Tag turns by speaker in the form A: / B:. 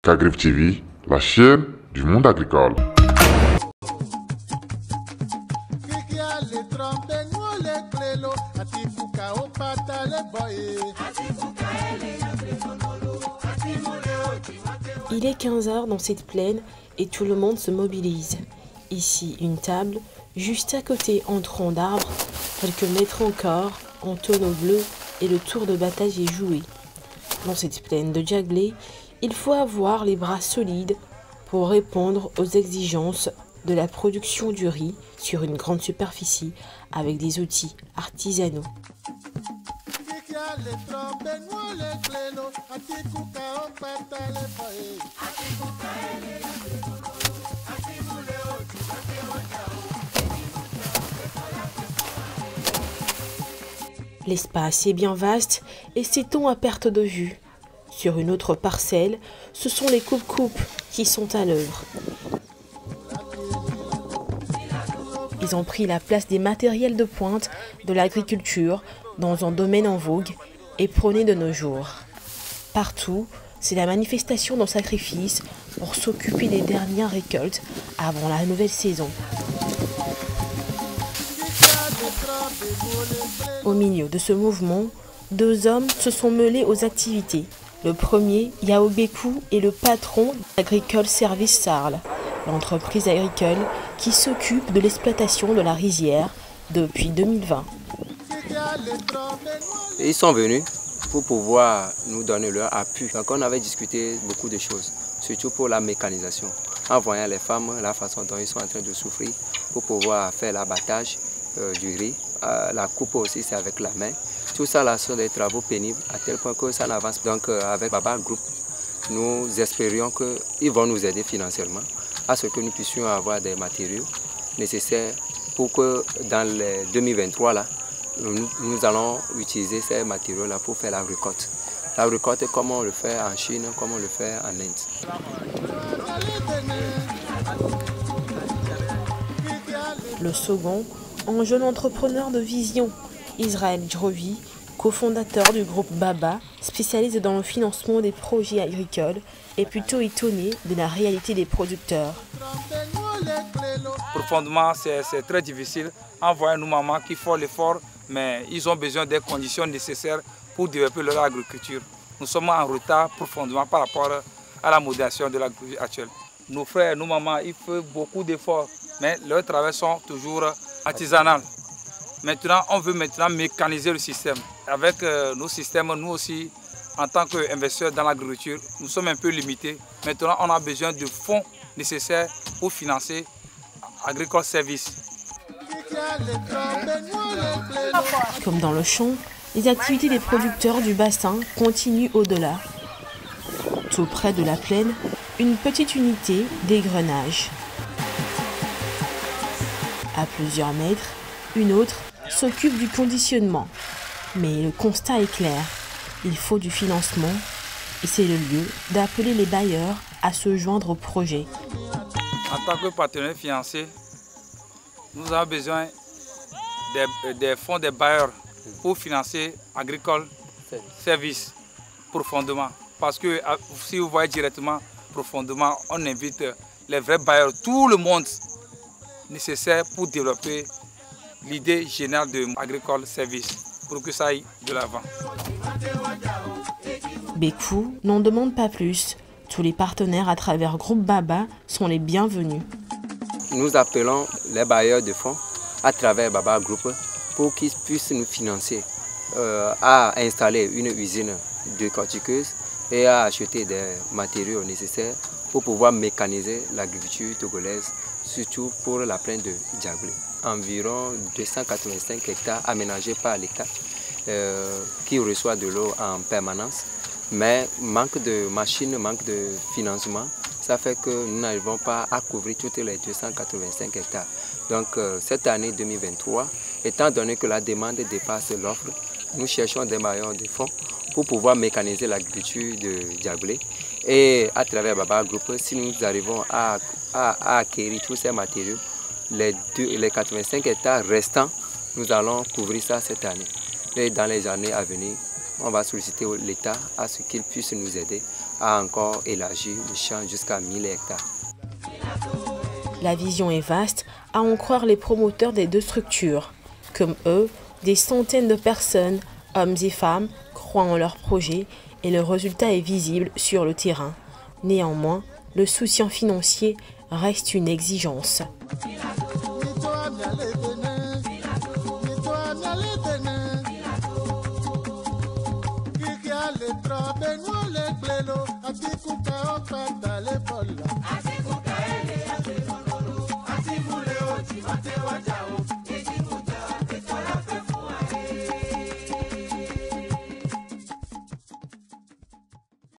A: Cagrif TV, la chaîne du monde agricole.
B: Il est 15 h dans cette plaine et tout le monde se mobilise. Ici, une table, juste à côté un tronc d'arbre, quelques mètres encore, en tonneau bleu et le tour de bataille est joué. Dans cette plaine de Djaglé, il faut avoir les bras solides pour répondre aux exigences de la production du riz sur une grande superficie avec des outils artisanaux. L'espace est bien vaste et s'étend à perte de vue. Sur une autre parcelle, ce sont les coupes-coupes qui sont à l'œuvre. Ils ont pris la place des matériels de pointe de l'agriculture dans un domaine en vogue et prôné de nos jours. Partout, c'est la manifestation d'un sacrifice pour s'occuper des dernières récoltes avant la nouvelle saison. Au milieu de ce mouvement, deux hommes se sont mêlés aux activités. Le premier, Yao Bekou, est le patron d'Agricole Service Sarl, l'entreprise agricole qui s'occupe de l'exploitation de la rizière depuis 2020.
C: Ils sont venus pour pouvoir nous donner leur appui. Donc on avait discuté beaucoup de choses, surtout pour la mécanisation, en voyant les femmes, la façon dont ils sont en train de souffrir pour pouvoir faire l'abattage du riz. La coupe aussi, c'est avec la main. Tout ça là sont des travaux pénibles à tel point que ça n'avance. Donc avec Baba Group, nous espérions qu'ils vont nous aider financièrement à ce que nous puissions avoir des matériaux nécessaires pour que dans les 2023 là, nous allons utiliser ces matériaux là pour faire la récolte. La récolte comme on le fait en Chine, comme on le fait en Inde.
B: Le second, un jeune entrepreneur de vision, Israël Djrovi, cofondateur du groupe Baba, spécialisé dans le financement des projets agricoles, est plutôt étonné de la réalité des producteurs.
D: Profondément, c'est très difficile. En voyant nos mamans qui font l'effort, mais ils ont besoin des conditions nécessaires pour développer leur agriculture. Nous sommes en retard profondément par rapport à la modération de l'agriculture actuelle. Nos frères, nos mamans, ils font beaucoup d'efforts, mais leurs travaux sont toujours artisanaux. Maintenant, on veut mécaniser le système. Avec nos systèmes, nous aussi, en tant qu'investisseurs dans l'agriculture, nous sommes un peu limités. Maintenant, on a besoin de fonds nécessaires pour financer Agricole Service.
B: Comme dans le champ, les activités des producteurs du bassin continuent au-delà. Tout près de la plaine, une petite unité d'égrenage. À plusieurs mètres, une autre s'occupe du conditionnement. Mais le constat est clair, il faut du financement et c'est le lieu d'appeler les bailleurs à se joindre au projet.
D: En tant que partenaire financier, nous avons besoin des fonds des bailleurs pour financer Agricole Service profondément. Parce que si vous voyez directement profondément, on invite les vrais bailleurs, tout le monde nécessaire pour développer l'idée générale de Agricole Service pour que ça aille de l'avant.
B: Bekou n'en demande pas plus. Tous les partenaires à travers Groupe Baba sont les bienvenus.
C: Nous appelons les bailleurs de fonds à travers Baba Group pour qu'ils puissent nous financer à installer une usine décortiqueuse et à acheter des matériaux nécessaires pour pouvoir mécaniser l'agriculture togolaise, surtout pour la plaine de Djaglé. Environ 285 hectares aménagés par l'État qui reçoit de l'eau en permanence. Mais manque de machines, manque de financement, ça fait que nous n'arrivons pas à couvrir toutes les 285 hectares. Donc cette année 2023, étant donné que la demande dépasse l'offre, nous cherchons des bailleurs de fonds pour pouvoir mécaniser l'agriculture de Djaglé. Et à travers Baba Group, si nous arrivons à acquérir tous ces matériaux, les 85 hectares restants, nous allons couvrir ça cette année. Et dans les années à venir, on va solliciter l'État à ce qu'il puisse nous aider a encore élargi le champ jusqu'à 1000 hectares.
B: La vision est vaste, à en croire les promoteurs des deux structures. Comme eux, des centaines de personnes, hommes et femmes, croient en leur projet et le résultat est visible sur le terrain. Néanmoins, le soutien financier reste une exigence.
E: Le